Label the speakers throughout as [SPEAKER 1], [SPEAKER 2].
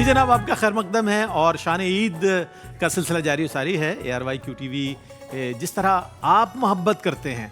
[SPEAKER 1] जनाब, आपका खैर मकदम है और शान ईद का सिलसिला जारी सारी है। ARYQTV जिस तरह आप मोहब्बत करते हैं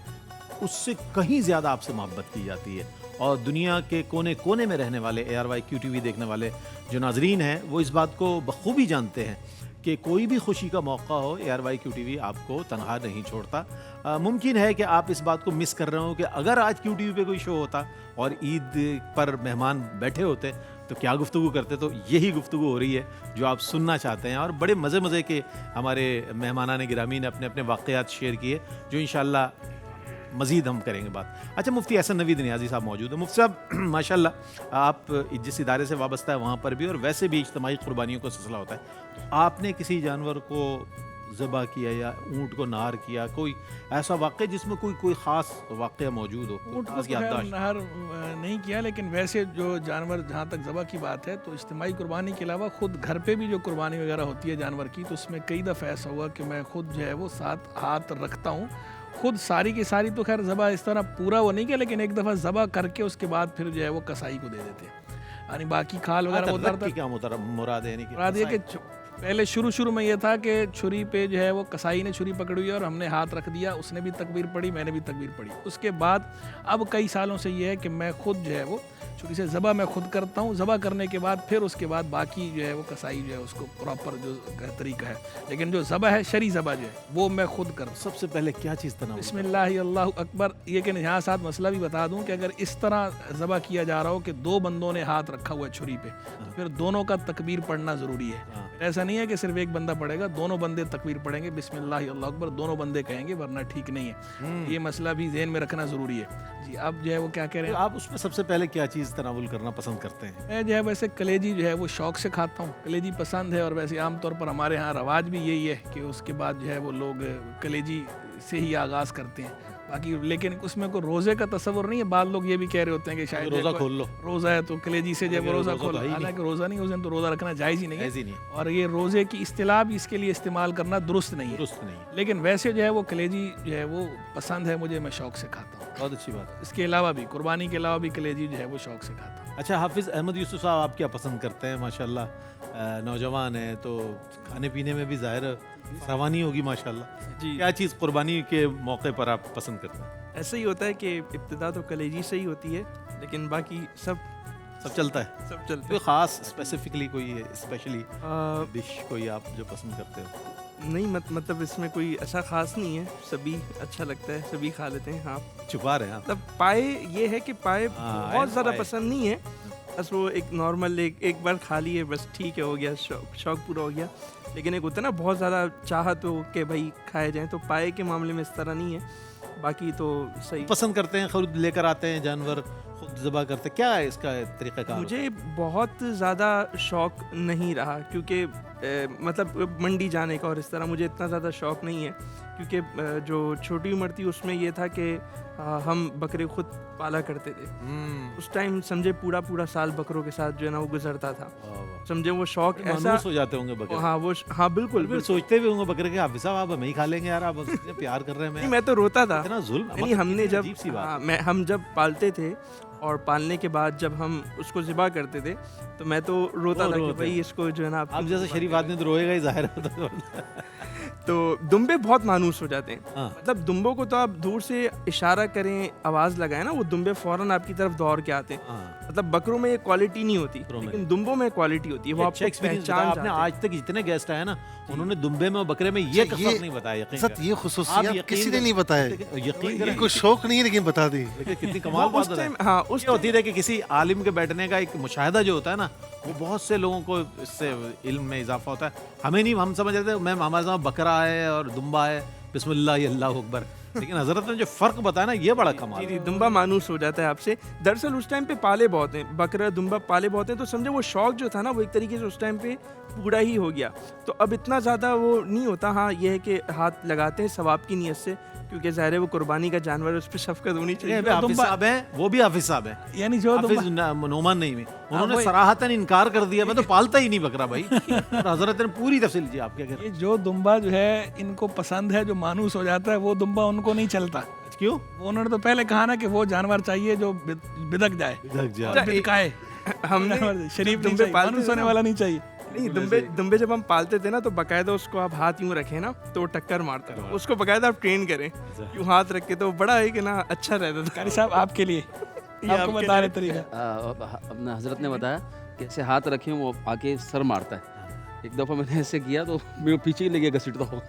[SPEAKER 1] उससे कहीं ज़्यादा आपसे मोहब्बत की जाती है और दुनिया के कोने कोने में रहने वाले ARYQTV देखने वाले जो नाजरीन हैं वो इस बात को बखूबी जानते हैं कि कोई भी खुशी का मौका हो ARYQTV आपको तनहा नहीं छोड़ता। मुमकिन है कि आप इस बात को मिस कर रहे हो कि अगर आज QTV पे कोई शो होता और ईद पर मेहमान बैठे होते तो क्या गुफ्तगू करते। तो यही गुफ्तगू हो रही है जो आप सुनना चाहते हैं और बड़े मज़े मज़े के हमारे मेहमानान गिरामी ने अपने अपने वाक़यात शेयर किए जो इंशाअल्लाह मज़ीद हम करेंगे बात। अच्छा, मुफ्ती एहसन नवीद नियाज़ी साहब मौजूद है। मुफ्ती साहब माशाल्लाह आप जिस इदारे से वाबस्ता है वहाँ पर भी और वैसे भी इज्तिमाई कुर्बानियों का सिलसिला होता है, तो आपने किसी जानवर को ज़बह किया या ऊँट को नहर किया, कोई ऐसा वाक़या जिसमें कोई ख़ास वाक़या मौजूद हो?
[SPEAKER 2] ऊँट को नहर नहीं किया, लेकिन वैसे जो जानवर जहाँ तक ज़बह की बात है तो इज्तिमाई कुर्बानी के अलावा ख़ुद घर पे भी जो कुर्बानी वगैरह होती है जानवर की, तो उसमें कई दफ़ा ऐसा हुआ कि मैं ख़ुद जो है वो साथ हाथ रखता हूँ खुद। सारी की सारी तो खैर ज़बह इस तरह पूरा वो नहीं किया, लेकिन एक दफ़ा ज़बह करके उसके बाद फिर जो है वो कसाई को दे देते हैं। यानी बाकी खाल वगैरह उतारता।
[SPEAKER 1] क्या मुराद है?
[SPEAKER 2] मुराद ये कि पहले शुरू में ये था कि छुरी पे जो है वो कसाई ने छुरी पकड़ी हुई और हमने हाथ रख दिया, उसने भी तकबीर पढ़ी, मैंने भी तकबीर पढ़ी। उसके बाद अब कई सालों से ये है कि मैं खुद जो है वो छुरी से ज़बह मैं खुद करता हूँ। ज़बह करने के बाद फिर उसके बाद बाकी जो है वो कसाई जो है उसको प्रॉपर जो तरीका है, लेकिन जो ज़बह है शरी ज़बह जो है वो मैं खुद करता हूँ।
[SPEAKER 1] सबसे पहले क्या चीज़ तनाव?
[SPEAKER 2] बिस्मिल्लाह अल्लाहु अकबर। ये कि यहाँ साथ मसला भी बता दूँ कि अगर इस तरह ज़बह किया जा रहा हो कि दो बंदों ने हाथ रखा हुआ है छुरी पे, तो फिर दोनों का तकबीर पढ़ना ज़रूरी है। ऐसा नहीं है कि सिर्फ एक बंदा पढ़ेगा, दोनों बंदे तकबीर पढ़ेंगे, बिस्मिल्लाह अल्लाहु अकबर दोनों बंदे कहेंगे, वरना ठीक नहीं है। ये मसला भी ज़हन में रखना ज़रूरी है जी। अब जो है वो क्या कह रहे हैं,
[SPEAKER 1] आप उसमें सबसे पहले क्या चीज़ तनावुल करना पसंद करते हैं?
[SPEAKER 2] मैं जो है वैसे कलेजी जो है वो शौक़ से खाता हूँ, कलेजी पसंद है। और वैसे आमतौर पर हमारे यहाँ रवाज भी यही है कि उसके बाद जो है वो लोग कलेजी से ही आगाज़ करते हैं। बाकी लेकिन उसमें कोई रोज़े का तस्वर नहीं है। बाद लोग ये भी कह रहे होते हैं कि शायद
[SPEAKER 1] रोज़ा खोल लो,
[SPEAKER 2] रोज़ा है तो कलेजी से जो रोज़ा खोल, हालांकि रोज़ा नहीं, उस दिन तो रोज़ा रखना जायज़ ही नहीं है। और ये रोज़े की इस्तिलाह भी इसके लिए इस्तेमाल करना दुरुस्त नहीं है। लेकिन वैसे जो है वो कलेजी जो है वो पसंद है मुझे, मैं शौक़ से खाता हूँ।
[SPEAKER 1] बहुत अच्छी बात है।
[SPEAKER 2] इसके अलावा भी कुर्बानी के अलावा भी कलेजी जो है वो शौक़ से खाता हूँ।
[SPEAKER 1] अच्छा, हाफिज़ अहमद यूसुफ साहब आप क्या पसंद करते हैं? माशाल्लाह नौजवान है तो खाने पीने में भी ज़ाहिर रवानी होगी माशाल्लाह जी। क्या चीज़ कुर्बानी के मौके पर आप पसंद करते हैं?
[SPEAKER 3] ऐसा ही होता है कि इब्तिदा तो कलेजी से ही होती है, लेकिन बाकी सब
[SPEAKER 1] चलता है,
[SPEAKER 3] सब चलता है।
[SPEAKER 1] कोई ख़ास स्पेसिफिकली कोई स्पेशली डिश कोई आप जो पसंद करते हो?
[SPEAKER 3] नहीं, मतलब इसमें कोई ऐसा ख़ास नहीं है, सभी अच्छा लगता है, सभी खा लेते हैं। हाँ,
[SPEAKER 1] छुपा रहे हैं
[SPEAKER 3] मतलब पाए ये है कि पाए बहुत ज़्यादा पसंद नहीं है, बस वो एक नॉर्मल एक बार खा लिए बस ठीक है, हो गया, शौक पूरा हो गया। लेकिन एक होता है ना बहुत ज़्यादा चाहत हो कि भाई खाए जाएँ, तो पाए के मामले में इस तरह नहीं है। बाकी तो सही
[SPEAKER 1] पसंद करते हैं, खुद लेकर आते हैं जानवर, खुद ज़बह करते हैं, क्या है इसका तरीक़ाकार?
[SPEAKER 3] मुझे बहुत ज़्यादा शौक़ नहीं रहा क्योंकि मतलब मंडी जाने का और इस तरह मुझे इतना ज़्यादा शौक़ नहीं है, क्योंकि जो छोटी उम्र थी उसमें ये था कि हम बकरे खुद पाला करते थे। उस टाइम समझे पूरा साल बकरों के साथ जो है ना वो गुजरता था। समझे वो शौक ऐसा
[SPEAKER 1] हो जाते होंगे बकरे।
[SPEAKER 3] हाँ बिल्कुल।
[SPEAKER 1] फिर सोचते भी होंगे बकरे के हाफिज़ साहब आप हमें ही खा लेंगे यार, आप इतने प्यार कर रहे हैं।
[SPEAKER 3] मैं तो रोता था,
[SPEAKER 1] इतना जुल्म।
[SPEAKER 3] नहीं, हमने जब हम जब पालते थे और पालने के बाद जब हम उसको ज़िबा करते थे तो मैं तो रोता था कि भाई इसको जो है ना
[SPEAKER 1] आप जैसे शरीफ आदमी तो रोएगा ही ज़ाहिर है।
[SPEAKER 3] तो दुम्बे बहुत मानूस हो जाते हैं। मतलब दुम्बों को तो आप दूर से इशारा करें, आवाज़ लगाएं ना, वो दुम्बे फ़ौरन आपकी तरफ दौड़ के आते हैं। मतलब बकरों में ये क्वालिटी नहीं होती, लेकिन दुम्बों में क्वालिटी होती है। वो आपको पहचान।
[SPEAKER 1] आपने आज तक जितने गेस्ट आए ना उन्होंने दुम्बे में और बकरे में ये कसर नहीं बताया।
[SPEAKER 4] ये खुसूसियत किसी ने नहीं बताया। यकीन कोई शौक नहीं है लेकिन बता दी।
[SPEAKER 1] कितनी कमाल बात है।
[SPEAKER 3] हाँ, उस
[SPEAKER 1] होती है कि किसी आलिम के बैठने का एक मुशाहिदा जो होता है ना, वो बहुत से लोगों को इससे इल्म में इजाफा होता है। हमें नहीं, हम समझ रहे थे मैम हमारे साथ बकरा है और दुम्बा है, बिस्मिल्लाह अल्लाहु अकबर, लेकिन हजरत ने जो फ़र्क बताया ना ये बड़ा कमाल है।
[SPEAKER 3] दुम्बा मानूस हो जाता है आपसे। दरअसल उस टाइम पे पाले बहुत हैं, बकरा दुम्बा पाले बहुत हैं, तो समझे वो शौक जो था ना वो एक तरीके से उस टाइम पे पूरा ही हो गया। तो अब इतना ज़्यादा वो नहीं होता। हाँ, ये है कि हाथ लगाते हैं सवाब की नीयत से, क्योंकि ज़ाहिर है वो कुर्बानी का जानवर है, उस पर शफ़क़त होनी चाहिए।
[SPEAKER 1] हाफिज़ साहब हैं, वो भी हाफिज़ साहब हैं,
[SPEAKER 2] यानी जो
[SPEAKER 1] नोमान नहीं में उन्होंने सराहतन इनकार कर दिया, मैं तो पालता ही नहीं बकरा भाई। और हजरत ने पूरी तफसील जी आप क्या कह रहे हैं?
[SPEAKER 2] ये जो दुम्बा जो है इनको पसंद है, जो मानूस हो जाता है, वो दुम्बा उनको नहीं चलता।
[SPEAKER 1] क्यों?
[SPEAKER 2] उन्होंने तो पहले कहा ना कि वो जानवर चाहिए जो बिदक जाए, बिदकाए।
[SPEAKER 3] हमने
[SPEAKER 2] शरीफ नहीं
[SPEAKER 3] दुम्बे
[SPEAKER 2] चाहिए,
[SPEAKER 3] पालते
[SPEAKER 2] मानूस
[SPEAKER 3] थे
[SPEAKER 2] होने
[SPEAKER 3] ना,
[SPEAKER 2] वाला नहीं चाहिए।
[SPEAKER 3] नहीं दुम्बे जब हम पालते थे ना तो बकायदा उसको आप हाथ यूं रखें ना तो वो टक्कर मारता है, उसको बकायदा आप ट्रेन करें यूं हाथ रख के, तो बड़ा है कि ना अच्छा रहता था।
[SPEAKER 2] कारी साहब आपके लिए ये आपको बता रहे तरीका।
[SPEAKER 5] अपने हजरत ने बताया कैसे हाथ रखे वो आके सर मारता है। एक दफ़ा मैंने ऐसे किया तो मेरे पीछे ही लगे घसीटता हूँ।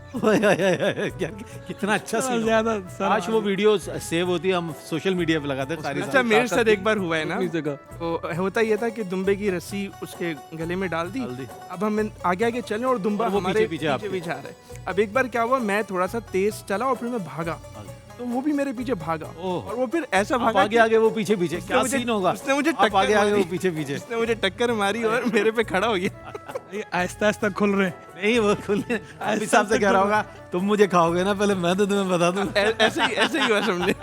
[SPEAKER 1] कितना अच्छा सीन
[SPEAKER 2] ज्यादा
[SPEAKER 1] आज वो वीडियो सेव होती है, हम सोशल मीडिया पे लगाते हैं सारी।
[SPEAKER 3] अच्छा मेरे साथ एक बार हुआ है ना,
[SPEAKER 5] अपनी जगह
[SPEAKER 3] तो होता ये था कि दुम्बे की रस्सी उसके गले में डाल दी, अब हम आगे आगे चले और दुम्बा
[SPEAKER 1] और वो
[SPEAKER 3] हमारे
[SPEAKER 1] पीछे
[SPEAKER 3] पीछे पीछे आ रहा है। अब एक बार क्या हुआ, मैं थोड़ा सा तेज चला और फिर मैं भागा, तो वो भी मेरे पीछे भागा
[SPEAKER 1] ओह।
[SPEAKER 3] और वो फिर ऐसा
[SPEAKER 1] आप
[SPEAKER 3] भागा
[SPEAKER 1] आगे आगे वो पीछे पीछे, क्या
[SPEAKER 3] मुझे-
[SPEAKER 1] सीन होगा?
[SPEAKER 3] उसने मुझे
[SPEAKER 1] आप
[SPEAKER 3] टक्कर
[SPEAKER 1] आगे आगे
[SPEAKER 3] मारी।
[SPEAKER 1] वो पीछे पीछे।
[SPEAKER 3] उसने मुझे टक्कर मारी और मेरे पे खड़ा हो गया।
[SPEAKER 2] ये आहिस्ता आहिस्ता खुल रहे।
[SPEAKER 1] नहीं वो खुले अभी साहब से कह रहा होगा तुम मुझे खाओगे ना, पहले मैं तो तुम्हें बता दूं।
[SPEAKER 3] ऐसे ही हुआ समझे।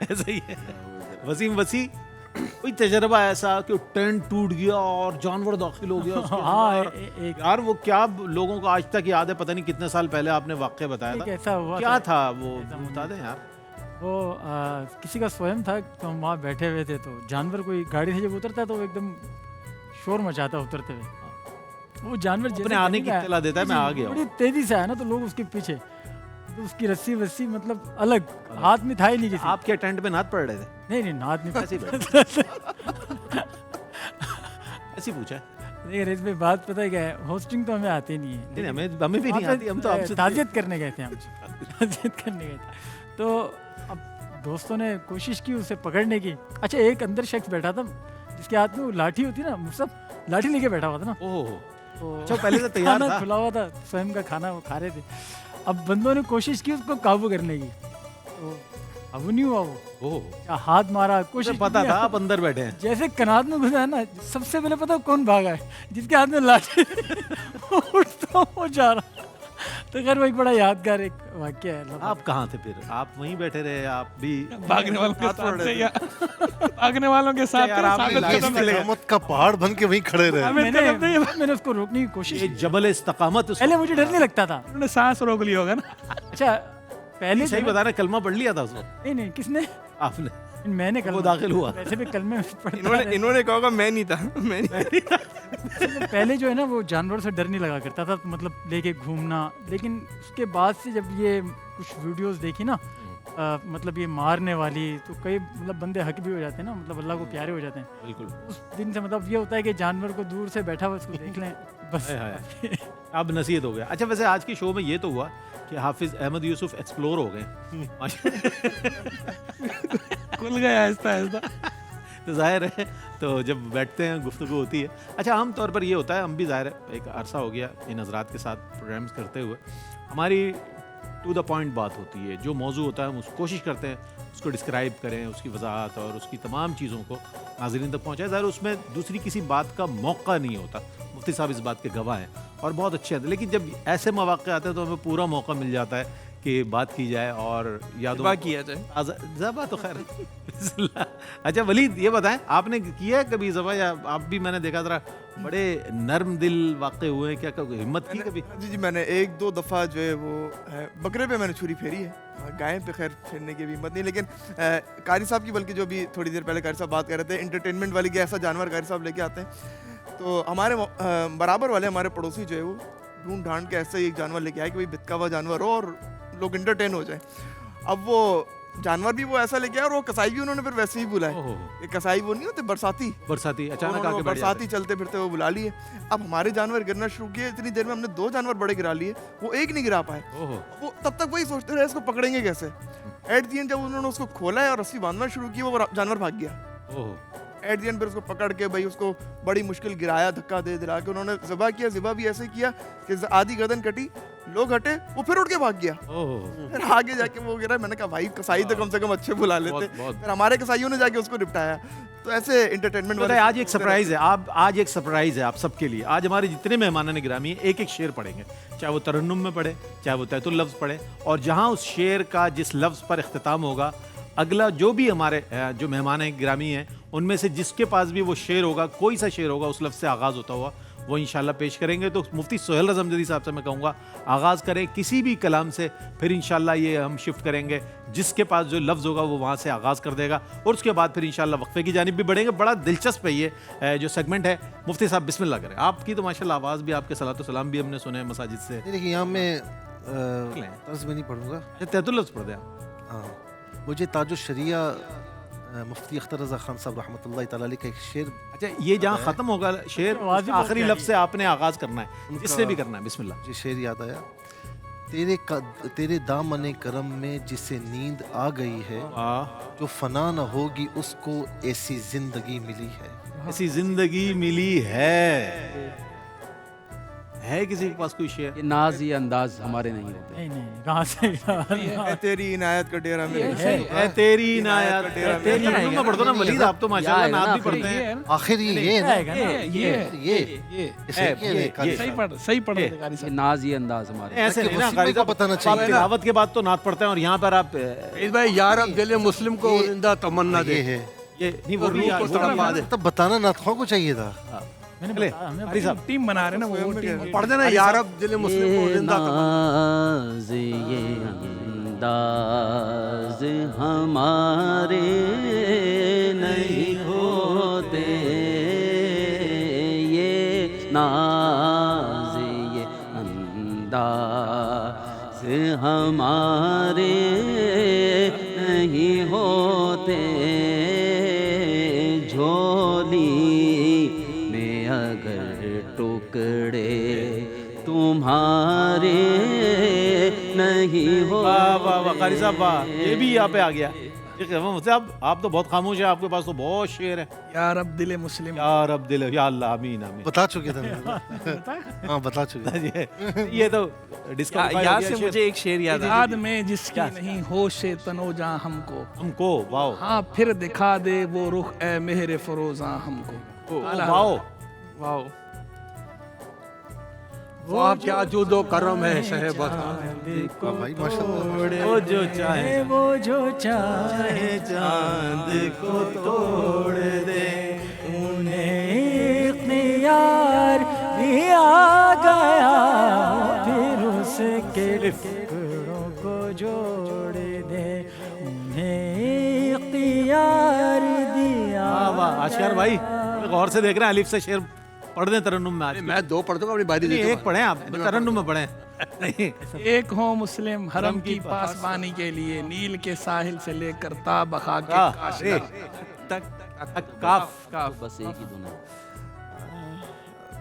[SPEAKER 1] ऐसा ही है। वसीम वसी कोई तजर्बा ऐसा कि टेंट टूट गया और जानवर दाखिल हो गया उसके
[SPEAKER 6] हाँ,
[SPEAKER 1] अंदर?
[SPEAKER 6] एक
[SPEAKER 1] यार वो क्या लोगों को आज तक याद है, पता नहीं कितने साल पहले आपने वाकया बताया था,
[SPEAKER 6] ऐसा हुआ
[SPEAKER 1] क्या था वो
[SPEAKER 6] ऐसा
[SPEAKER 1] बता दें यार।
[SPEAKER 6] वो किसी का स्वयं था, तो हम वहाँ बैठे हुए थे, तो जानवर कोई गाड़ी से जब उतरता तो वो एकदम शोर मचाता उतरते हुए। वो जानवर
[SPEAKER 1] अपने
[SPEAKER 6] जैसे
[SPEAKER 1] आने की
[SPEAKER 6] करीब आया,
[SPEAKER 1] इत्तला देता है, मैं आ गया हूँ।
[SPEAKER 6] बड़ी तेजी से आया ना, तो लोग उसके पीछे, तो उसकी रस्सी वस्सी मतलब अलग हाथ में था ही नहीं किसी।
[SPEAKER 1] आपके टेंट में नाथ पड़ रहे थे?
[SPEAKER 6] नहीं नहीं हाथ में
[SPEAKER 1] ऐसे ऐसे पूछा है।
[SPEAKER 6] नहीं रेस में बात पता है क्या है, होस्टिंग तो हमें आती नहीं है।
[SPEAKER 1] नहीं हमें भी नहीं आती, हम तो आपसे
[SPEAKER 6] ताजियत करने गए थे हम। ताजियत करने गए थे, तो अब दोस्तों ने कोशिश की उसे पकड़ने की। अच्छा एक अंदर शख्स बैठा था जिसके हाथ में वो लाठी होती ना, सब लाठी लेके बैठा हुआ था ना।
[SPEAKER 1] ओह
[SPEAKER 6] तो
[SPEAKER 1] अच्छा पहले से तैयार
[SPEAKER 6] खाना
[SPEAKER 1] था।
[SPEAKER 6] खुला हुआ था, स्वयं का खाना वो खा रहे थे। अब बंदों ने कोशिश की उसको काबू करने की, तो अब नहीं हुआ वो।
[SPEAKER 1] ओह
[SPEAKER 6] क्या हाथ मारा, कोशिश
[SPEAKER 1] पता
[SPEAKER 6] की।
[SPEAKER 1] था आप अंदर बैठे हैं।
[SPEAKER 6] जैसे कनात में घुसा है ना, सबसे पहले पता कौन भागा है, जिसके हाथ में लाठी उठता वो जा रहा। तो खैर वो एक बड़ा यादगार एक वाक्य है।
[SPEAKER 1] आप कहाँ थे फिर? आप वहीं बैठे रहे? आप भी
[SPEAKER 2] भागने वालों के साथ थे या भागने वालों के साथ
[SPEAKER 1] यार,
[SPEAKER 2] थे,
[SPEAKER 1] आपने
[SPEAKER 2] साबित
[SPEAKER 1] लाइफ
[SPEAKER 2] कदम
[SPEAKER 1] में
[SPEAKER 2] थे।
[SPEAKER 4] क़यामत का पहाड़ बन के वहीं खड़े रहे।
[SPEAKER 6] मैंने उसको रोकने की कोशिश
[SPEAKER 1] ये
[SPEAKER 6] की।
[SPEAKER 1] जबल इस्तकामत
[SPEAKER 6] पहले मुझे डर नहीं लगता था।
[SPEAKER 2] उन्होंने सांस रोक लिया होगा ना।
[SPEAKER 6] अच्छा पहले
[SPEAKER 1] सही बता रहे, कलमा पढ़ लिया था उसको
[SPEAKER 6] नहीं नहीं किसने,
[SPEAKER 1] आपने?
[SPEAKER 6] मैंने
[SPEAKER 1] वो दाखिल हुआ।
[SPEAKER 6] वैसे भी कल में पढ़ता
[SPEAKER 3] इन्होंने कहा होगा मैं नहीं था, मैं नहीं।
[SPEAKER 6] पहले जो है ना वो जानवर से डर नहीं लगा करता था, मतलब लेके घूमना। लेकिन उसके बाद से जब ये कुछ वीडियोस देखी ना, मतलब ये मारने वाली, तो कई मतलब बंदे हक भी हो जाते हैं ना, मतलब अल्लाह को प्यारे हो जाते हैं।
[SPEAKER 1] बिल्कुल।
[SPEAKER 6] उस दिन से मतलब ये होता है कि जानवर को दूर से बैठा हुआ उसको देख लें बस।
[SPEAKER 1] हाय हाय। अब नसीहत हो गया। अच्छा वैसे आज के शो में ये तो हुआ कि हाफिज अहमद यूसुफ एक्सप्लोर हो गए।
[SPEAKER 2] खुल गया आहिस्ता आहिस्ता।
[SPEAKER 1] तो जाहिर है तो जब बैठते हैं गुफ्तगू होती है। अच्छा आम तौर पर ये होता है, हम भी जाहिर है एक अरसा हो गया इन हजरात के साथ प्रोग्राम्स करते हुए, हमारी टू द पॉइंट बात होती है। जो मौजू होता है हम उस कोशिश करते हैं उसको डिस्क्राइब करें, उसकी वजाहत और उसकी तमाम चीज़ों को नाज़रीन तक पहुँचाएं। ज़ाहिर उसमें दूसरी किसी बात का मौका नहीं होता। मुफ्ती साहब इस बात के गवाह हैं और बहुत अच्छे हैं। लेकिन जब ऐसे मौक़े आते हैं तो हमें पूरा मौका मिल जाता है कि बात की जाए और यादों
[SPEAKER 3] ज़िबा किया जाए।
[SPEAKER 1] ज़बा तो खैर बिस्मिल्लाह। अच्छा वलीद ये बताएं, आपने किया है कभी ज़बा, या आप भी मैंने देखा जरा बड़े नर्म दिल वाक़े हुए हैं, क्या कभी हिम्मत की कभी?
[SPEAKER 7] जी मैंने एक दो दफ़ा जो है वो बकरे पे मैंने छुरी फेरी है, गाय पे खैर फेरने की भी हिम्मत नहीं। लेकिन कारी साहब की, बल्कि जो भी थोड़ी देर पहले कारी साहब बात कर रहे थे इंटरटेनमेंट वाली, कि ऐसा जानवर कारी साहब लेके आते हैं, तो हमारे बराबर वाले हमारे पड़ोसी जो है वो ढूंढ ढांड के ऐसा ही एक जानवर लेके आए कि भाई बितका हुआ जानवर हो और लोग इंटरटेन हो जाए। अब वो जानवर भी वो ऐसा लेके आया और वो कसाई भी उन्होंने फिर वैसे ही बुलाए।
[SPEAKER 1] ओहो,
[SPEAKER 7] ये कसाई वो नहीं होते बरसाती,
[SPEAKER 1] बरसाती अचानक
[SPEAKER 7] उन्होंने
[SPEAKER 1] आके
[SPEAKER 7] वो
[SPEAKER 1] बैठ जाते
[SPEAKER 7] बरसाती चलते फिरते वो बुला लिए। अब हमारे जानवर गिरना शुरू किए, इतनी देर में हमने 2 जानवर बड़े गिरा लिए, वो एक नहीं गिरा पाए।
[SPEAKER 1] हैं। ओहो
[SPEAKER 7] वो तब तक वही सोचते रहे इसको पकड़ेंगे कैसे। एट दी एंड जब उन्होंने उसको खोला है और रस्सी बांधना शुरू की, वो जानवर भाग गया।
[SPEAKER 1] ओहो
[SPEAKER 7] एट दी एंड फिर उसको पकड़ के भाई उसको बड़ी मुश्किल गिराया, धक्का दे दिला के उन्होंने ज़िबा किया। ज़िबा भी ऐसे किया कि आधी गर्दन कटी, लोग हटे, वो फिर उठ के भाग गया।
[SPEAKER 1] ओहो
[SPEAKER 7] फिर आगे जाके वो गिरा। मैंने कहा भाई कसाई तो कम से कम अच्छे बुला लेते।
[SPEAKER 1] बहुत
[SPEAKER 7] फिर हमारे कसाईयों ने जाके उसको निपटाया। तो ऐसे एंटरटेनमेंट
[SPEAKER 1] पता है, आज एक सरप्राइज है। आज एक सरप्राइज है आप सबके लिए। आज हमारे जितने मेहमान गिरामी हैं एक एक शेर पढ़ेंगे, चाहे वो तरन्नुम में पढ़े, चाहे वो तैतुल लफ्ज़ पढ़े, और जहाँ उस शेर का जिस लफ्ज़ पर इख्तिताम होगा, अगला जो भी हमारे जो मेहमान गिरामी हैं उनमें से जिसके पास भी वो शेर होगा, कोई सा शेर होगा उस लफ्ज़ से आगाज़ होता हुआ, वो इंशाल्लाह पेश करेंगे। तो मुफ्ती सोहेल रज़ा अहमदी साहब से मैं कहूँगा आगाज़ करें किसी भी कलाम से, फिर इंशाल्लाह ये हम शिफ्ट करेंगे, जिसके पास जो लफ्ज़ होगा वो वहाँ से आगाज़ कर देगा और उसके बाद फिर इंशाल्लाह वक्फे की जानिब भी बढ़ेंगे। बड़ा दिलचस्प है ये जो सेगमेंट है। मुफ्ती साहब बिस्मिल्लाह करें। आपकी तो माशाल्लाह आवाज़ भी, आपके सलातो सलाम भी हमने सुने हैं मसाजिद से।
[SPEAKER 4] देखिए यहाँ मैं तर्ज में नहीं पढ़ूंगा।
[SPEAKER 1] तहतुल लफ्ज़ पढ़ दें आप।
[SPEAKER 4] हाँ, मुझे ताजुश शरिया मुफ्ती अख्तर रज़ा खान साहब रहमतुल्लाह तआला अलैह का एक शेर।
[SPEAKER 1] अच्छा, ये जहाँ ख़त्म होगा शेर,
[SPEAKER 6] आवाज़ ही बहुत
[SPEAKER 1] आखिरी
[SPEAKER 6] प्यारी
[SPEAKER 1] लफ्ज़ से आपने आगाज़ करना है,
[SPEAKER 4] उनका-
[SPEAKER 1] इससे भी करना है। बिस्मिल्लाह।
[SPEAKER 4] जी शेर याद आया। तेरे दामन करम में जिसे नींद आ गई है, जो फना न होगी उसको ऐसी जिंदगी मिली है।
[SPEAKER 1] ऐसी जिंदगी मिली है किसी के पास कोई शेर?
[SPEAKER 5] ये नाज ये अंदाज हमारे नहीं होते।
[SPEAKER 6] नहीं नहीं, कहाँ से
[SPEAKER 7] है तेरी इनायत का डेरा मेरे
[SPEAKER 1] है तेरी इनायत, तेरी तरन्नुम में पढ़ दो ना वलीद, आप तो माशाल्लाह नात भी पढ़ते हैं।
[SPEAKER 4] आखिर ये है ना,
[SPEAKER 6] आएगा ना।
[SPEAKER 4] ये
[SPEAKER 2] सही पढ़ रहे थे कारी
[SPEAKER 5] ये
[SPEAKER 2] साहब।
[SPEAKER 5] नाज ये अंदाज हमारे।
[SPEAKER 1] ऐसे नहीं ना,
[SPEAKER 4] वसीम भाई को बताना
[SPEAKER 1] आप
[SPEAKER 4] चाहिए।
[SPEAKER 1] तिलावत के बाद तो नात पढ़ते हैं और यहाँ पर आप
[SPEAKER 8] इस भाई यार अब दिल मुस्लिम को जिंदा तमन्ना
[SPEAKER 4] ये
[SPEAKER 8] दे।
[SPEAKER 4] है।
[SPEAKER 1] ये नहीं वो भी
[SPEAKER 8] को तड़पा दे।
[SPEAKER 4] तब बताना नाथों को चाहिए था।
[SPEAKER 6] मैंने
[SPEAKER 1] चले,
[SPEAKER 6] बताया, हमें
[SPEAKER 1] कारी साहब।
[SPEAKER 2] टीम बना रहे ना वो टीम।
[SPEAKER 8] पढ़ देना यार अब दिल मुस्लिम को
[SPEAKER 5] ये
[SPEAKER 8] जिंदा तमन्ना।
[SPEAKER 5] नाज ये अंदाज हमारे नहीं होते, ये नाज ये अंदाज हमारे नहीं होते, झोली में अगर टुकड़े तुम्हारे नहीं हो।
[SPEAKER 1] वाह वाह वाह कारी साहब वाह, ये भी यहाँ पे आ गया। साहब आप तो बहुत खामोश है, आपके पास तो बहुत शेर है।
[SPEAKER 2] यार अब दिले मुस्लिम।
[SPEAKER 1] यार अब दिल, या अल्लाह, आमीन आमीन।
[SPEAKER 4] बता चुके थे हाँ बता चुके।
[SPEAKER 1] ये तो डिस्क्वालीफाई हो
[SPEAKER 3] यहाँ
[SPEAKER 1] गया
[SPEAKER 3] से
[SPEAKER 1] शेर।
[SPEAKER 3] मुझे एक शेर याद आया।
[SPEAKER 2] याद में जिसकी नहीं होश तनो जहाँ हमको,
[SPEAKER 1] हमको वाओ
[SPEAKER 2] हाँ फिर दिखा दे वो रुख ए मेहर फरोजा हमको।
[SPEAKER 1] Wow
[SPEAKER 3] wow.
[SPEAKER 8] वाह क्या जुदो करम है साहेब।
[SPEAKER 4] हाँ भाई माशाल्लाह।
[SPEAKER 1] वो जो चाहे
[SPEAKER 6] वो जो चाहे
[SPEAKER 1] चांद को तोड़ दे,
[SPEAKER 6] उन्हें इख्तियार भी आ गया, फिर उसके टुकड़ों को जोड़ दे, उन्हें इख्तियार दिया।
[SPEAKER 1] वाह वाह आशियार भाई, बड़े गौर से देख रहे हैं। अलिफ से शेर पढ़ दें तरन्नुम में आज।
[SPEAKER 8] मैं दो पढ़ दूंगा अपनी बारी
[SPEAKER 1] नहीं,
[SPEAKER 8] देता
[SPEAKER 1] एक पढ़ें आप, तरन्नुम में पढ़ें। नहीं
[SPEAKER 2] एक हो मुस्लिम हरम की पासबानी के लिए, नील के साहिल से लेकर ताबखा के काशगर
[SPEAKER 1] तक काफ
[SPEAKER 5] बस एक ही दुनिया।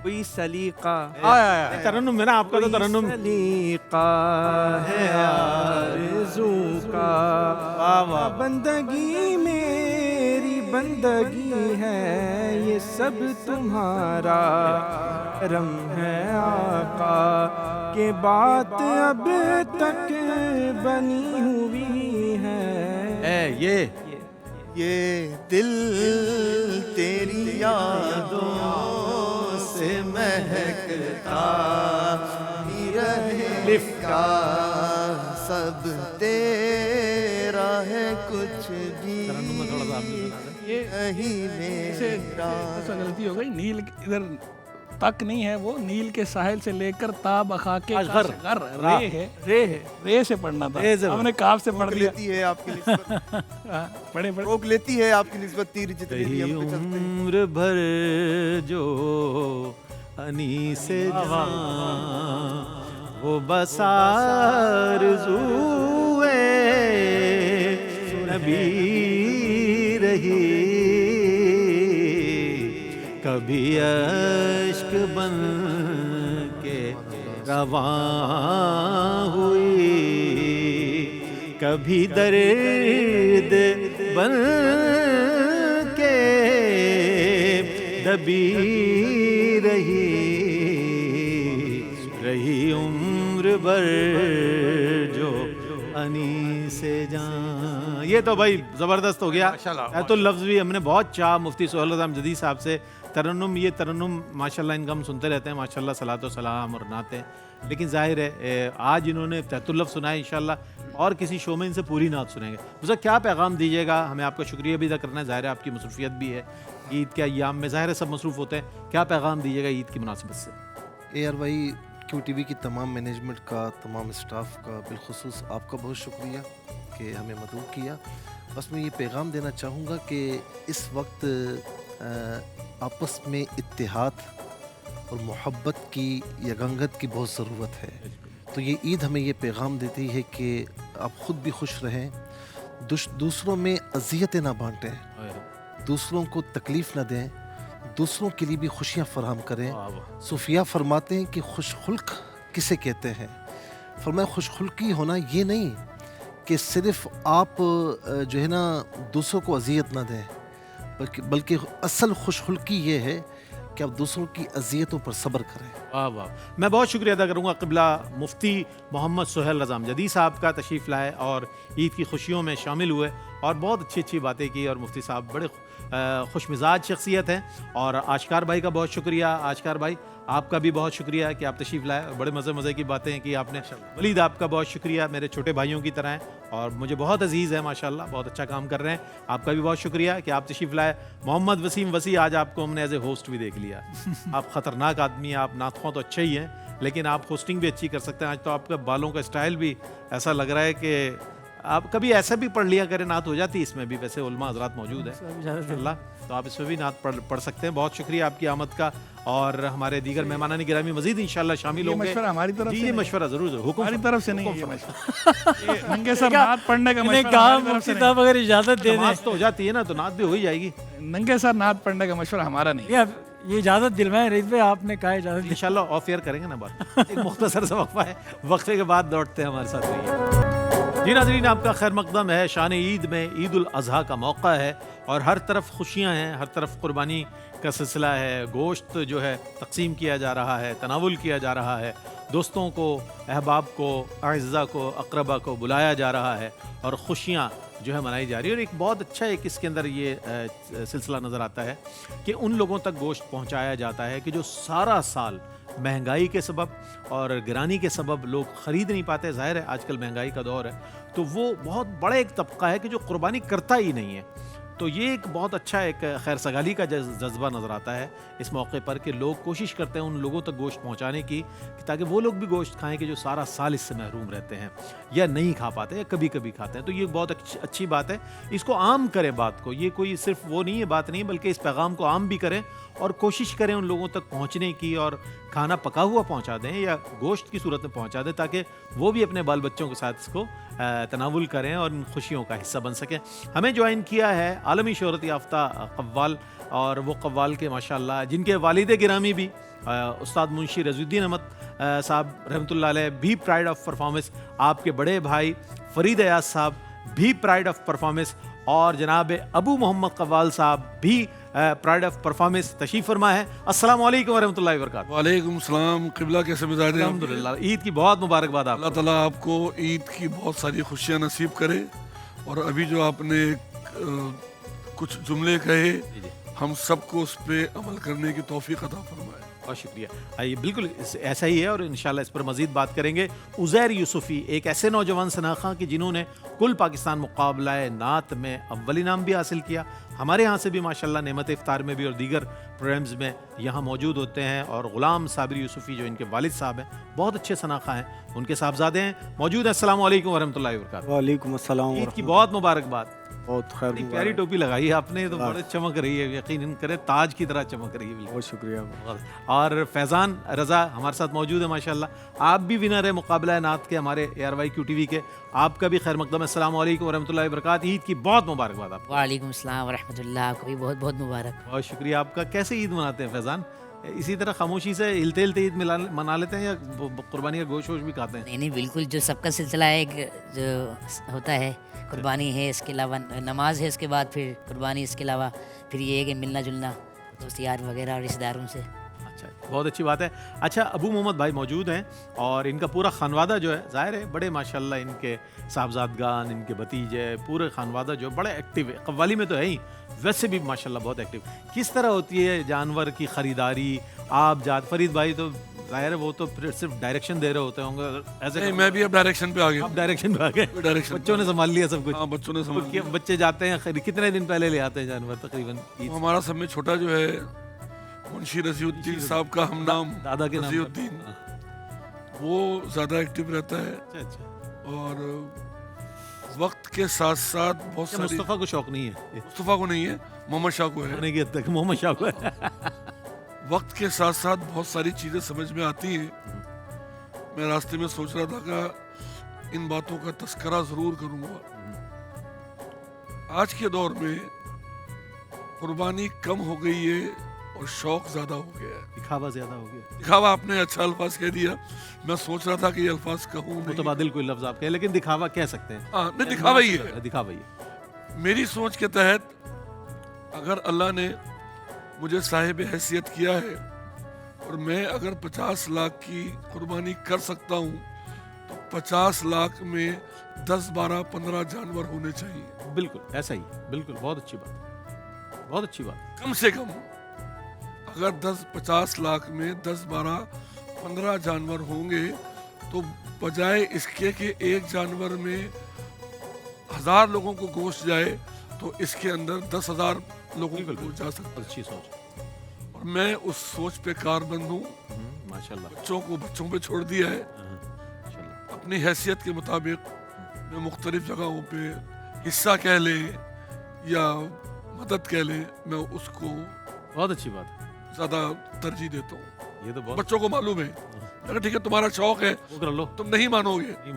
[SPEAKER 3] कोई सलीका
[SPEAKER 1] तरन्नुम में ना, आपका तो तरन्नुम
[SPEAKER 3] सलीका है आरज़ू का, बंदगी मेरी बंदगी है, ये सब तुम्हारा करम है आका, के बात अब तक बनी हुई है।
[SPEAKER 1] ये
[SPEAKER 7] दिल तेरी यादों से महकता ही रहे, का सब तेरा है, कुछ भी नहीं मेरा।
[SPEAKER 2] ऐसा गलती हो गई, नील इधर तक नहीं है, वो नील के साहिल से लेकर ताबखा के काशगर रे है, रे से पढ़ना था, हमने काफ से पढ़
[SPEAKER 7] रोक
[SPEAKER 2] लिया।
[SPEAKER 7] लेती है आपकी निस्बत,
[SPEAKER 2] पढ़े
[SPEAKER 7] रोक लेती है आपकी निस्बत तीर जितनी भी हम पे चलते हैं।
[SPEAKER 1] उम्र भर जो अनी से जान वो बसार जुए नबी रही, कभी अश्क बन के रवां हुई, कभी दर्द बन के दबी रही उम्र भर जो अनी से जान। ये तो भाई जबरदस्त हो गया। तो लफ्ज़ भी हमने बहुत चाह मुफ्ती सोहेल रज़ा अहमदी साहब से तरन्नुम, ये तरन्नुम माशाल्लाह इनका हम सुनते रहते हैं, माशाल्लाह सलातो सलाम और नाते। लेकिन जाहिर है आज इन्होंने तहतुल्लफ़ सुनाया, इंशाल्लाह और किसी शो में इनसे पूरी नात सुनेंगे। मुझे क्या पैगाम दीजिएगा? हमें आपका शुक्रिया भी अदा करना है, ज़ाहिर है आपकी मसरूफियत भी है, ईद के अय्याम में ज़ाहिर है सब मसरूफ़ होते हैं। क्या पैगाम दीजिएगा ईद की मुनासिबत से?
[SPEAKER 4] ARY QTV की तमाम मैनेजमेंट का, तमाम स्टाफ का, बिलखुसूस आपका बहुत शुक्रिया कि हमें मदऊ किया। बस मैं ये पैगाम देना चाहूँगा कि इस वक्त आपस में इत्तेहाद और मोहब्बत की, यगंगत की बहुत ज़रूरत है। तो ये ईद हमें ये पैगाम देती है कि आप ख़ुद भी खुश रहें, दूसरों में अज़ियतें ना बांटें, दूसरों को तकलीफ़ ना दें, दूसरों के लिए भी खुशियाँ फराहम करें। सूफिया फरमाते हैं कि खुशखुल्क किसे कहते हैं? फरमाया खुशखुल्की होना ये नहीं कि सिर्फ़ आप जो है ना दूसरों को अज़ियत ना दें, बल्कि असल खुशखुल्की ये है कि आप दूसरों की अज़ियतों पर सब्र करें।
[SPEAKER 1] वाह वाह, मैं बहुत शुक्रिया अदा करूँगा क़िबला मुफ्ती मोहम्मद सुहेल रज़ा अमजदी साहब का, तशरीफ़ लाए और ईद की खुशियों में शामिल हुए और बहुत अच्छी अच्छी बातें की। और मुफ्ती साहब बड़े खुश मिजाज शख्सियत हैं। और आशकार भाई का बहुत शुक्रिया। आशकार भाई आपका भी बहुत शुक्रिया कि आप तशरीफ़ लाए और बड़े मज़े मज़े की बातें की आपने। वलीद आपका बहुत शुक्रिया, मेरे छोटे भाइयों की तरह हैं और मुझे बहुत अजीज़ है, माशाल्लाह बहुत अच्छा काम कर रहे हैं। आपका भी बहुत शुक्रिया कि आप तशरीफ़ लाए। मोहम्मद वसीम वसी, आज आपको हमने एज ए होस्ट भी देख लिया। आप ख़तरनाक आदमी हैं, आप नातख़्वां तो अच्छे ही हैं, लेकिन आप होस्टिंग भी अच्छी कर सकते हैं। आज तो आपके बालों का स्टाइल भी ऐसा लग रहा है कि आप कभी ऐसा भी पढ़ लिया करें, नात हो जाती है इसमें भी। वैसे उलमा हज़रात मौजूद है अल्लाह, तो आप इसमें भी नात पढ़ सकते हैं। बहुत शुक्रिया आपकी आमद का। और हमारे दीगर मेहमानान गिरामी मज़ीद इंशाल्लाह शामिल होंगे।
[SPEAKER 2] मशवरा हमारी तरफ
[SPEAKER 1] जी,
[SPEAKER 2] से
[SPEAKER 1] ये मशवरा ज़रूर हुक्म
[SPEAKER 2] हमारी तरफ से नहीं है ये मशवरा। ये नंगे सर नात पढ़ने का मशवरा
[SPEAKER 6] कहा
[SPEAKER 2] हमारी तरफ
[SPEAKER 6] मुफ्ती
[SPEAKER 2] से
[SPEAKER 6] साहब अगर इजाज़त दे दें,
[SPEAKER 1] नमाज तो हो जाती है ना, तो नात भी हो ही जाएगी
[SPEAKER 2] नहीं। नंगे सर नात पढ़ने का मशवरा हमारा नहीं है।
[SPEAKER 6] ये अब ये इजाज़त दिलवाएं रईस भाई, आपने कहा इजाज़त दी।
[SPEAKER 1] इंशाल्लाह ऑफ एयर करेंगे ना बात। एक मुख्तसर सा वक्फा है, वक्फे के बाद लौटते हैं, हमारे साथ रहिए। जी नाज़रीन, आपका खैर मकदम है। शान ईद में ईद उल अज़हा का मौका है और हर तरफ खुशियाँ हैं, हर तरफ कुर्बानी का सिलसिला है। गोश्त जो है तकसीम किया जा रहा है, तनावुल किया जा रहा है, दोस्तों को, अहबाब को, अज़्ज़ा को, अक़रबा को बुलाया जा रहा है और ख़ुशियाँ जो है मनाई जा रही है। और एक बहुत अच्छा एक इसके अंदर ये सिलसिला नज़र आता है कि उन लोगों तक गोश्त पहुँचाया जाता है कि जो सारा साल महंगाई के सबब और गिरानी के सबब लोग ख़रीद नहीं पाते। ज़ाहिर है आजकल महंगाई का दौर है, तो वो बहुत बड़ा एक तबका है कि जो कुर्बानी करता ही नहीं है। तो ये एक बहुत अच्छा एक खैर सगाली का जज्बा नज़र आता है इस मौके पर कि लोग कोशिश करते हैं उन लोगों तक गोश्त पहुंचाने की ताकि वो लोग भी गोश्त खाएं कि जो सारा साल इससे महरूम रहते हैं या नहीं खा पाते या कभी कभी खाते हैं। तो ये बहुत अच्छी बात है, इसको आम करें बात को। ये कोई सिर्फ वो नहीं है, बात नहीं, बल्कि इस पैगाम को आम भी करें और कोशिश करें उन लोगों तक पहुंचने की और खाना पका हुआ पहुंचा दें या गोश्त की सूरत में पहुंचा दें ताकि वो भी अपने बाल बच्चों के साथ इसको तनावुल करें और इन खुशियों का हिस्सा बन सकें। हमें ज्वाइन किया है आलमी शोहरत याफ्ता कव्वाल, और वो कव्वाल के माशाल्लाह जिनके वालिद गिरामी भी उस्ताद मुंशी रज़ुद्दीन अहमद साहब रहमतुल्लाह अलैह भी प्राइड ऑफ परफॉर्मेंस, आपके बड़े भाई फरीद अयाज साहब भी प्राइड ऑफ परफॉर्मेंस और जनाब अबू मोहम्मद कव्वाल साहब भी प्राइड ऑफ परफॉर्मेंस तशरीफ़ फरमा है। अस्सलाम वालेकुम वरहमतुल्लाहि वबरकातुहू।
[SPEAKER 9] वालेकुम सलाम। क़िबला कैसे मिजाज हैं?
[SPEAKER 1] अल्हम्दुलिल्लाह, ईद की बहुत मुबारकबाद आपको।
[SPEAKER 9] अल्लाह ताला आपको ईद की बहुत सारी खुशियाँ नसीब करे। और अभी जो आपने कुछ जुमले कहे, हम सबको उस पर अमल करने की तौफीक अता फरमाए।
[SPEAKER 1] बहुत शुक्रिया। आइए, बिल्कुल ऐसा ही है और इंशाल्लाह इस पर मज़ीद बात करेंगे। उज़ैर यूसुफ़ी एक ऐसे नौजवान शनाख़ा कि जिन्होंने कुल पाकिस्तान मुकाबला नात में अव्वल इनाम भी हासिल किया। हमारे यहाँ से भी माशाल्लाह नेमत इफ्तार में भी और दीगर प्रोग्राम्स में यहाँ मौजूद होते हैं। और ग़ुलाम साबिर यूसुफ़ी जो इनके वालिद साहब हैं, बहुत अच्छे शनाख़ा हैं, उनके साहबजादे हैं, मौजूद हैं। अस्सलाम वालेकुम वरहमतुल्लाहि वबरकातुहू।
[SPEAKER 10] वालेकुम अस्सलाम।
[SPEAKER 1] ईद की बहुत मुबारकबाद।
[SPEAKER 10] बहुत खैर,
[SPEAKER 1] बड़ी प्यारी टोपी लगाई है आपने, तो बड़े चमक रही है, यकीन करें ताज की तरह चमक रही है। बिल्कुल,
[SPEAKER 10] बहुत शुक्रिया।
[SPEAKER 1] और फैज़ान रज़ा हमारे साथ मौजूद है माशाल्लाह, आप भी विनर है मुकाबला नात के हमारे ARY QTV के। आपका भी खैर मकदम। अस्सलाम वालेकुम वरहमतुल्लाहि वबरकातुहू। ईद की बहुत मुबारकबाद आपको।
[SPEAKER 11] वालेकुम अस्सलाम वरहमतुल्लाह, आपको भी बहुत बहुत मुबारक।
[SPEAKER 1] बहुत शुक्रिया आपका। कैसे ईद मनाते हैं फैज़ान? इसी तरह खामोशी से हिलते हिलते ईद मना लेते हैं या कुर्बानी का गोश्त वोश भी खाते हैं?
[SPEAKER 11] नहीं नहीं, बिल्कुल जो सबका सिलसिला है, जो होता है कुर्बानी है, इसके अलावा नमाज है, इसके बाद फिर कुर्बानी, इसके अलावा फिर ये है कि मिलना जुलना दोस्त यार वगैरह और रिश्तेदारों से।
[SPEAKER 1] अच्छा, बहुत अच्छी बात है। अच्छा, अबू मोहम्मद भाई मौजूद हैं और इनका पूरा खानवादा जो है, ज़ाहिर है बड़े माशाल्लाह इनके साहबजादगान, इनके भतीजे, पूरे खानवादा जो बड़े एक्टिव है। कव्वाली में तो है ही, वैसे भी माशाल्लाह बहुत एक्टिव। किस तरह होती है जानवर की ख़रीदारी? आप फरीद भाई तो ज़ाहिर है वो तो सिर्फ डायरेक्शन दे रहे होते होंगे ऐसे।
[SPEAKER 9] नहीं, मैं भी अब डायरेक्शन पे आ गया।
[SPEAKER 1] आप डायरेक्शन पे आ गए,
[SPEAKER 9] डायरेक्शन
[SPEAKER 1] बच्चों ने संभाल लिया सब कुछ।
[SPEAKER 9] हाँ, बच्चों ने संभाल लिया।
[SPEAKER 1] बच्चे जाते हैं, कितने दिन पहले ले आते हैं जानवर तकरीबन?
[SPEAKER 9] हमारा सब में छोटा जो है मुंशी रजीउद्दीन साहब का हम नाम,
[SPEAKER 1] दादा के नाम पर।
[SPEAKER 9] रजीउद्दीन, वो ज़्यादा एक्टिव रहता है।
[SPEAKER 1] अच्छा।
[SPEAKER 9] और वक्त के साथ साथ बहुत सारी,
[SPEAKER 1] मुस्तफ़ा को शौक नहीं है
[SPEAKER 9] मुस्तफ़ा को नहीं है, मोहम्मद शाह को है।
[SPEAKER 1] आने की हद तक मोहम्मद शाह को है।
[SPEAKER 9] वक्त के साथ साथ बहुत सारी चीज़ें समझ में आती हैं। मैं रास्ते में सोच रहा था कि इन बातों का तस्करा ज़रूर करूँगा। आज के दौर में कुर्बानी कम हो गई है और शौक ज़्यादा हो गया है।
[SPEAKER 1] दिखावा ज़्यादा हो गया।
[SPEAKER 9] दिखावा, आपने अच्छा अल्फाज कह दिया। मैं सोच रहा था कि ये अल्फाज कहूँ नहीं।
[SPEAKER 1] मुतबादिल कोई लफ्ज़ आप कहें, लेकिन दिखावा कह सकते हैं।
[SPEAKER 9] हाँ, नहीं, दिखावा ही है।
[SPEAKER 1] दिखावा ही है।
[SPEAKER 9] मेरी सोच के तहत अगर अल्लाह ने मुझे साहिब हैसियत किया है और मैं अगर 50 लाख की कुर्बानी कर सकता हूँ तो 50 लाख में 10, 12, 15 जानवर होने चाहिए।
[SPEAKER 1] बिल्कुल ऐसा ही, बिल्कुल, बहुत अच्छी बात, बहुत अच्छी बात।
[SPEAKER 9] कम से कम अगर 50 लाख में 10, 12, 15 जानवर होंगे तो बजाय इसके कि एक जानवर में 1000 लोगों को गोश्त जाए तो इसके अंदर 10,000 लोगों को गोश्त जा सकता है।
[SPEAKER 1] अच्छी सोच।
[SPEAKER 9] और मैं उस सोच पे कारबंद हूँ।
[SPEAKER 1] माशाल्लाह।
[SPEAKER 9] बच्चों को बच्चों पे छोड़ दिया है। अपनी हैसियत के मुताबिक मैं मुख्तलिफ जगहों पे हिस्सा कह ले या मदद कह ले, मैं उसको
[SPEAKER 1] बहुत अच्छी बात है,
[SPEAKER 9] ज़्यादा तरजीह देता हूँ।
[SPEAKER 1] ये तो बहुत
[SPEAKER 9] बच्चों को मालूम है, अगर ठीक है तुम्हारा शौक है
[SPEAKER 1] वो कर लो,
[SPEAKER 9] तुम नहीं मानोगे,
[SPEAKER 1] नहीं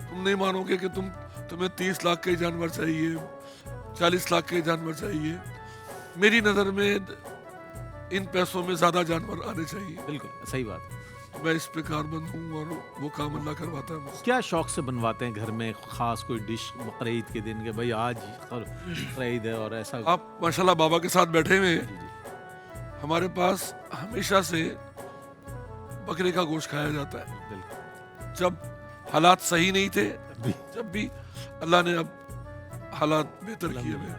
[SPEAKER 9] तुम नहीं मानोगे कि तुम्हें 30 लाख के जानवर चाहिए, 40 लाख के जानवर चाहिए। मेरी नज़र में इन पैसों में ज़्यादा जानवर आने चाहिए।
[SPEAKER 1] बिल्कुल सही बात है।
[SPEAKER 9] मैं इस पे कारबंद हूँ और वो काम अल्लाह करवाता है मुझसे।
[SPEAKER 1] क्या शौक से बनवाते हैं घर में खास कोई डिश बकरीद के दिन के, भाई आज बकरीद है और ऐसा?
[SPEAKER 9] आप माशाल्लाह बाबा के साथ बैठे हुए हैं, हमारे पास हमेशा से बकरे का गोश्त खाया जाता है। जब हालात सही नहीं थे, जब भी अल्लाह ने अब हालात बेहतर किए हुए,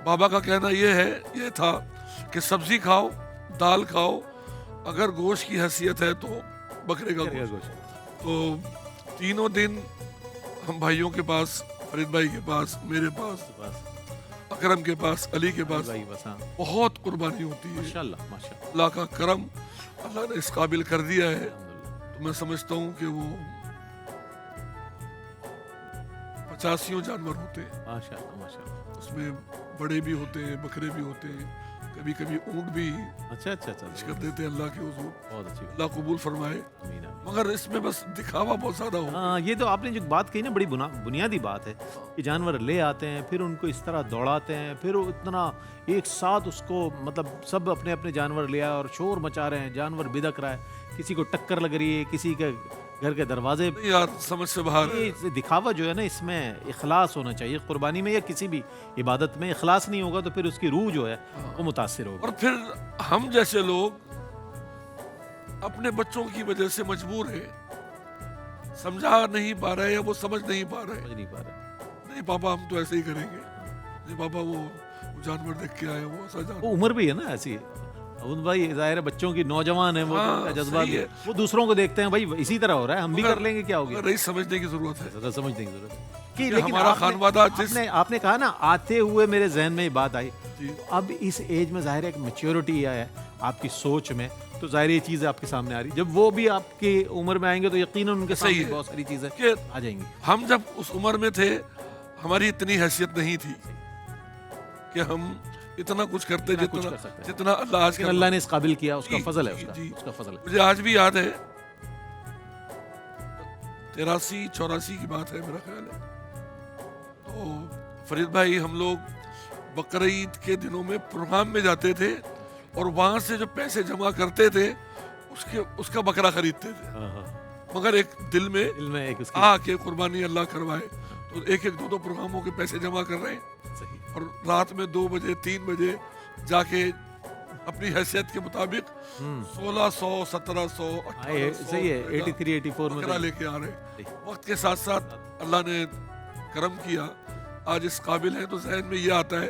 [SPEAKER 9] बाबा का कहना ये था कि सब्जी खाओ, दाल खाओ, अगर गोश्त की हैसियत है तो बकरे का गोश्त। तो तीनों दिन हम भाइयों के पास, फरीद भाई के पास, मेरे पास, अकरम के पास, अली के पास बहुत कुर्बानी होती है।
[SPEAKER 1] माशाल्लाह माशाल्लाह।
[SPEAKER 9] अल्लाह का करम, अल्लाह ने इस काबिल कर दिया है। तो मैं समझता हूँ कि वो 85 जानवर होते हैं।
[SPEAKER 1] माशाल्लाह माशाल्लाह।
[SPEAKER 9] उसमें बड़े भी होते हैं, बकरे भी होते हैं, कभी कभी ऊँट भी
[SPEAKER 1] अच्छा
[SPEAKER 9] कर देते हैं अल्लाह के हुजूर।
[SPEAKER 1] बहुत अच्छी,
[SPEAKER 9] अल्लाह कबूल फरमाए। मगर इसमें बस दिखावा बहुत ज़्यादा हो।
[SPEAKER 1] हाँ, ये तो आपने जो बात कही ना, बड़ी बुनियादी बात है कि जानवर ले आते हैं, फिर उनको इस तरह दौड़ाते हैं, फिर इतना एक साथ उसको, मतलब सब अपने अपने जानवर ले आए और शोर मचा रहे हैं, जानवर बिदक रहा है, किसी को टक्कर लग रही है, किसी के घर के दरवाजे।
[SPEAKER 9] यार समझ से बाहर है।
[SPEAKER 1] ये दिखावा जो है ना, इसमें इखलास होना चाहिए। कुर्बानी में या किसी भी इबादत में इखलास नहीं होगा तो फिर उसकी रूह जो है वो मुतासिर होगा।
[SPEAKER 9] और फिर हम जैसे लोग अपने बच्चों की वजह से मजबूर है, समझा नहीं पा रहे या वो समझ नहीं पा रहे। नहीं पापा हम तो ऐसे ही करेंगे, नहीं पापा वो जानवर देख के आए, वो ऐसा जानवर।
[SPEAKER 1] वो उम्र भी है ना ऐसी, अबुल भाई ज़ाहिर है बच्चों की, नौजवान है वो, जज्बा भी है, वो दूसरों को देखते हैं, भाई इसी तरह हो रहा है, हम भी कर लेंगे, क्या हो गया।
[SPEAKER 9] रही समझने की जरूरत है,
[SPEAKER 1] ज़रा समझने की जरूरत है कि
[SPEAKER 9] लेकिन हमारा खानवादा
[SPEAKER 1] आपने कहा ना, आते हुए मेरे जहन में ये बात आई। अब इस एज में ज़ाहिर है एक मैच्योरिटी है आपकी सोच में, तो ज़ाहिर ये चीज़ें आपके सामने आ रही। जब वो भी आपकी उम्र में आएंगे तो यकीनन उनके सामने बहुत सारी चीज़ें आ जाएंगी।
[SPEAKER 9] हम जब उस उम्र में थे, हमारी इतनी हैसियत नहीं थी कि हम इतना कुछ करते जितना अल्लाह आज
[SPEAKER 1] अल्लाह ने इस काबिल किया, उसका फजल है, उसका फजल है।
[SPEAKER 9] मुझे आज भी याद है 83-84 की बात है मेरा ख्याल है। तो फरीद भाई, हम लोग बकरीद के दिनों में प्रोग्राम में जाते थे और वहां से जो पैसे जमा करते थे उसका बकरा खरीदते थे। मगर एक दिल में
[SPEAKER 1] एक
[SPEAKER 9] के कुर्बानी अल्लाह करवाए, तो एक 2 प्रोग्रामों के पैसे जमा कर रहे हैं और रात में 2 बजे 3 बजे जाके अपनी हैसियत के मुताबिक 1600 1700
[SPEAKER 1] सही है 83 84 में
[SPEAKER 9] बकरा लेके आ रहे। वक्त के साथ साथ अल्लाह ने करम किया, आज इस काबिल है तो जहन में ये आता है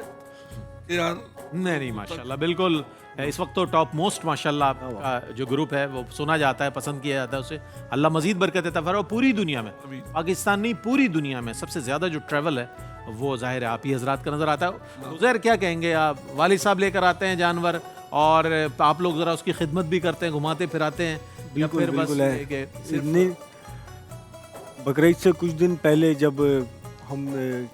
[SPEAKER 9] कि यार
[SPEAKER 1] नहीं माशाल्लाह बिल्कुल। इस वक्त तो टॉप मोस्ट माशाल्लाह आपका जो ग्रुप है वो सुना जाता है, पसंद किया जाता है, उसे अल्लाह मजीद बरकत देता है। और पूरी दुनिया में, पाकिस्तान नहीं पूरी दुनिया में सबसे ज़्यादा जो ट्रैवल है वो जाहिर है आप ही हजरात का नज़र आता है। उज़ैर क्या कहेंगे आप, वालिद साहब लेकर आते हैं जानवर और आप लोग ज़रा उसकी खिदमत भी करते हैं, घुमाते फिराते हैं, या फिर बस ये कि सिर्फ
[SPEAKER 10] बकरीद से कुछ दिन पहले जब हम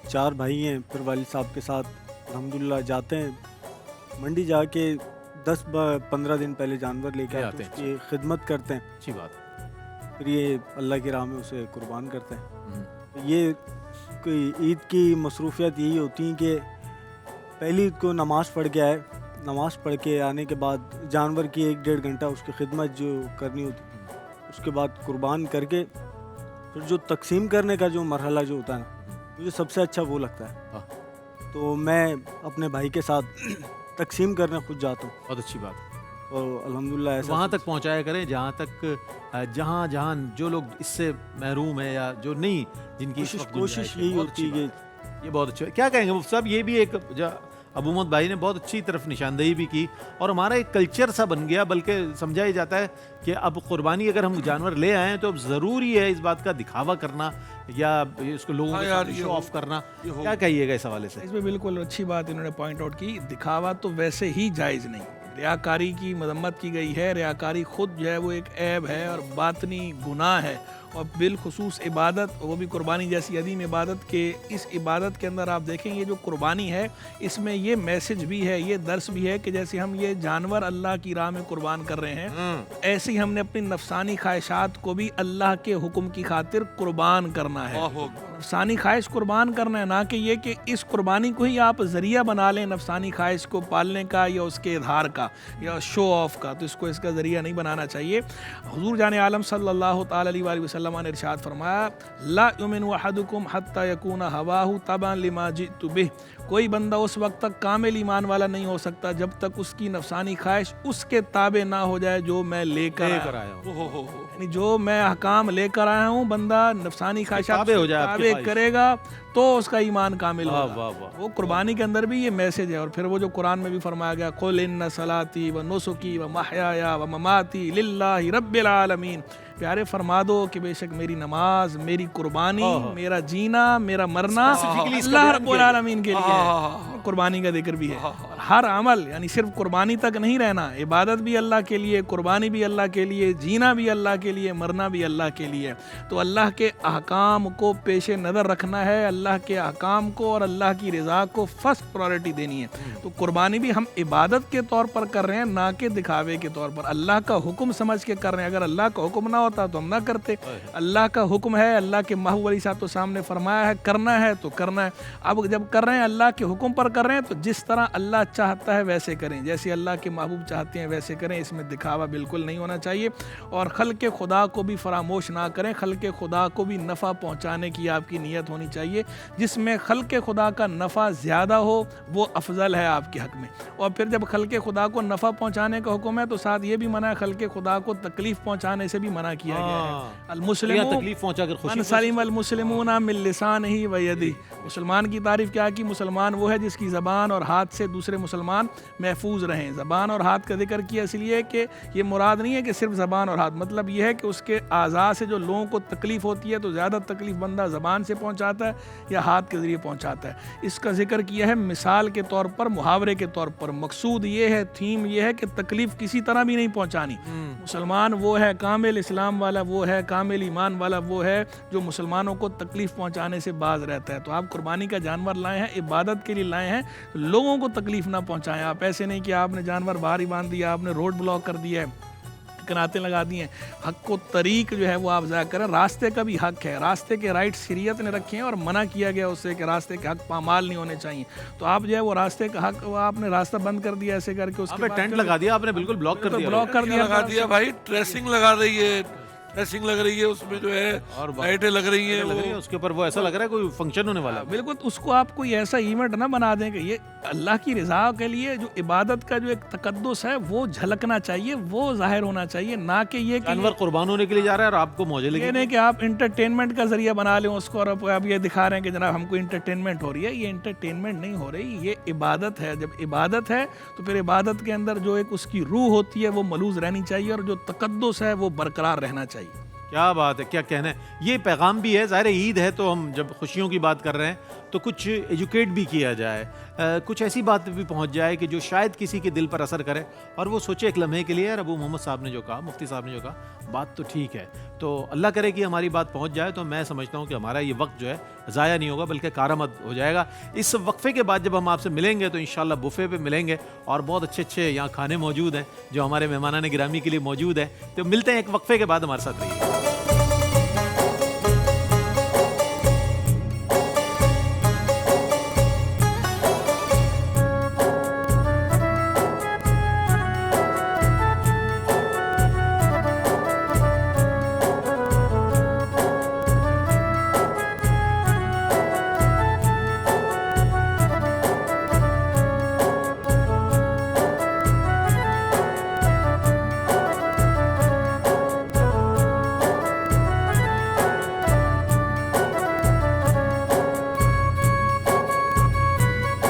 [SPEAKER 10] 4 भाई हैं, फिर वालिद साहब के साथ अल्हम्दुलिल्लाह जाते हैं मंडी, जाके 10-15 दिन पहले जानवर लेके आते हैं, उसकी खिदमत करते हैं।
[SPEAKER 1] अच्छी बात।
[SPEAKER 10] फिर ये अल्लाह की राह में उसे कुर्बान करते हैं। ये कोई ईद की मसरूफियत यही होती हैं कि पहली ईद को नमाज़ पढ़ के आए, नमाज़ पढ़ के आने के बाद जानवर की 1-1.5 घंटा उसकी खिदमत जो करनी होती, उसके बाद कुर्बान करके फिर जो तकसीम करने का जो मरहला जो होता है ना, मुझे सबसे अच्छा वो लगता है। तो मैं अपने भाई के साथ तकसीम करने खुद जाता हूँ।
[SPEAKER 1] बहुत अच्छी बात।
[SPEAKER 10] और अल्हम्दुलिल्लाह ऐसा
[SPEAKER 1] वहाँ तक पहुँचाया करें जहाँ तक जहाँ जो लोग इससे महरूम है या जो नहीं, जिनकी
[SPEAKER 10] कोशिश यही होती है।
[SPEAKER 1] ये बहुत अच्छा। क्या कहेंगे वो सब, ये भी एक अबूमत भाई ने बहुत अच्छी तरफ निशानदेही भी की और हमारा एक कल्चर सा बन गया, बल्कि समझा ही जाता है कि अब कुर्बानी अगर हम जानवर ले आए तो अब ज़रूरी है इस बात का दिखावा करना या इसको लोगों के साथ शो ऑफ करना। क्या कहिएगा इस हवाले से?
[SPEAKER 2] इसमें बिल्कुल अच्छी बात इन्होंने पॉइंट आउट की। दिखावा तो वैसे ही जायज़ नहीं, रियाकारी की मजम्मत की गई है। रियाकारी खुद जो है वो एक ऐब है और बातनी गुनाह है, और बिलखुसूस इबादत, वो भी कुर्बानी जैसी अदीम इबादत के, इस इबादत के अंदर आप देखें ये जो कुर्बानी है इसमें ये मैसेज भी है, ये दर्स भी है कि जैसे हम ये जानवर अल्लाह की राह में कुर्बान कर रहे हैं, ऐसे ही हमने अपनी नफसानी ख्वाहिशात को भी अल्लाह के हुक्म की खातिर कुर्बान करना है। नफसानी ख्वाहिश कुर्बान करना है, ना कि ये कि इस कुर्बानी को ही आप ज़रिया बना लें नफसानी ख्वाहिश को पालने का या उसके इजहार का या शो ऑफ का। तो इसको इसका ज़रिया नहीं बनाना चाहिए। हुज़ूर जाने आलम सल्लल्लाहु तआला अलैहि वसल्लम ने इरशाद फरमाया, ला युमिनु अहदुकुम हत्ता यकूना हवाहु तबअन लिमा जितु बिह। कोई बंदा उस वक्त तक कामिल ईमान वाला नहीं हो सकता जब तक उसकी नफसानी ख्वाहिश उसके ताबे ना हो जाए जो मैं लेकर आया हूँ। यानी जो मैं अहकाम लेकर आया हूँ, बंदा नफसानी ख्वाहिशात ताबे करेगा तो उसका ईमान कामिल होगा। वो कुर्बानी के अंदर भी ये मैसेज है। और फिर वो जो कुरान में भी फरमाया गया, कुल इन्ना सलाती व नुसुकी व महयाया व ममाती लिल्लाहि रब्बिल आलमीन। प्यारे फरमा दो कि बेशक मेरी नमाज, मेरी कुर्बानी, मेरा जीना, मेरा मरना अल्लाह रब्बुल आलमीन के लिए है। कुर्बानी का जिक्र भी है। हर अमल यानी सिर्फ कुर्बानी तक नहीं रहना, इबादत भी अल्लाह के लिए, कुर्बानी भी अल्लाह के लिए, जीना भी अल्लाह के लिए, मरना भी अल्लाह के लिए। तो अल्लाह के अहकाम को पेश नज़र रखना है, अल्लाह के अहकाम को और अल्लाह की रज़ा को फर्स्ट प्रायोरिटी देनी है। तो कुर्बानी भी हम इबादत के तौर पर कर रहे हैं, ना कि दिखावे के तौर पर। अल्लाह का हुक्म समझ के कर रहे हैं। अगर अल्लाह का हुक्म ना होता तो हम ना करते। अल्लाह का हुक्म है, अल्लाह के महबूब अली साहब तो सामने फरमाया है करना है तो करना है। अब जब कर रहे हैं अल्लाह के हुक्म पर कर रहे हैं तो जिस तरह अल्लाह चाहता है वैसे करें, जैसे अल्लाह के महबूब चाहते हैं वैसे करें। इसमें दिखावा बिल्कुल नहीं होना चाहिए और खल्क़े खुदा को भी फरामोश ना करें। खल्क़े खुदा को भी नफ़ा पहुँचाने की आपकी नीयत होनी चाहिए। जिसमें खल्क़े खुदा का नफ़ा ज़्यादा हो वो अफजल है आपके हक़ में। और फिर जब खल्क़े खुदा को नफ़ा पहुँचाने का हुक्म है तो साथ ये भी मना है, खल्क़े खुदा को तकलीफ़ पहुँचाने से भी मना किया गया है। मुसलमान की तारीफ क्या की? मुसलमान वो है जिसकी ज़बान और हाथ से दूसरे मुसलमान महफूज रहें। ज़बान और हाथ का जिक्र किया इसलिए कि ये मुराद नहीं है कि सिर्फ ज़बान और हाथ, मतलब ये है कि उसके आज़ा से जो लोगों को तकलीफ़ होती है तो ज़्यादा तकलीफ़ बंदा ज़बान से पहुँचाता है या हाथ के ज़रिए पहुँचाता है। इसका जिक्र किया है मिसाल के तौर पर, मुहावरे के तौर पर। मकसूद ये है, थीम ये है कि तकलीफ़ किसी तरह भी नहीं पहुँचानी। मुसलमान वो है, कामिल इस्लाम वाला वो है, कामिल ईमान वाला वो है जो मुसलमानों को तकलीफ़ पहुँचाने से बाज रहता है। तो आप कुर्बानी का जानवर लाए हैं, इबादत के लिए लाए हैं, लोगों को तकलीफ़ ना पहुँचाएं। आप ऐसे नहीं कि आपने जानवर बाहर ही बांध दिया, आपने रोड ब्लॉक कर दिया है, कनाते लगा दिए। हक को तरीक जो है वो आप ज़ाया करें। रास्ते का भी हक है, रास्ते के राइट शरीयत ने रखे हैं और मना किया गया उससे कि रास्ते के हक पामाल नहीं होने चाहिए। तो आप जो है वो रास्ते का हक, वो आपने रास्ता बंद कर दिया ऐसे करके, उसके बाद
[SPEAKER 1] टेंट लगा दिया आपने, बिल्कुल ब्लॉक कर दिया,
[SPEAKER 2] ब्लॉक कर दिया,
[SPEAKER 9] लगा दिया भाई। ड्रेसिंग लगा रही है, ड्रेसिंग लग रही है, उसमें जो है और लाइटें लग रही हैं,
[SPEAKER 1] उसके ऊपर वो ऐसा लग रहा है कोई फंक्शन होने वाला है।
[SPEAKER 2] बिल्कुल, उसको आप कोई ऐसा इवेंट ना बना दें कि ये अल्लाह की रज़ा के लिए जो इबादत का जो एक तकद्दुस है वो झलकना चाहिए, वो जाहिर होना चाहिए, ना कि ये कि
[SPEAKER 1] जानवर कुर्बान होने के लिए जा रहा है और आपको मौजे लगी।
[SPEAKER 2] ये नहीं कि आप इंटरटेनमेंट का जरिया बना लें उसको और आप ये दिखा रहे हैं कि जनाब हमको इंटरटेनमेंट हो रही है। ये इंटरटेनमेंट नहीं हो रही, ये इबादत है। जब इबादत है तो फिर इबादत के अंदर जो एक उसकी रूह होती है वो मलूज़ रहनी चाहिए और जो तकद्दुस है वो बरकरार रहना चाहिए।
[SPEAKER 1] क्या बात है, क्या कहना है। ये पैगाम भी है, ज़ाहिर ईद है तो हम जब खुशियों की बात कर रहे हैं तो कुछ एजुकेट भी किया जाए, कुछ ऐसी बात भी पहुंच जाए कि जो शायद किसी के दिल पर असर करे और वो सोचे एक लम्हे के लिए यार अबू मोहम्मद साहब ने जो कहा, मुफ्ती साहब ने जो कहा, बात तो ठीक है। तो अल्लाह करे कि हमारी बात पहुंच जाए तो मैं समझता हूं कि हमारा ये वक्त जो है ज़ाया नहीं होगा बल्कि कारआमद हो जाएगा। इस वक्फे के बाद जब हम आपसे मिलेंगे तो इंशाल्लाह बुफ़े पे मिलेंगे और बहुत अच्छे अच्छे यहाँ खाने मौजूद हैं जो हमारे मेहमानान गिरामी के लिए मौजूद है। तो मिलते हैं एक वक्फे के बाद, हमारे साथ रहिए।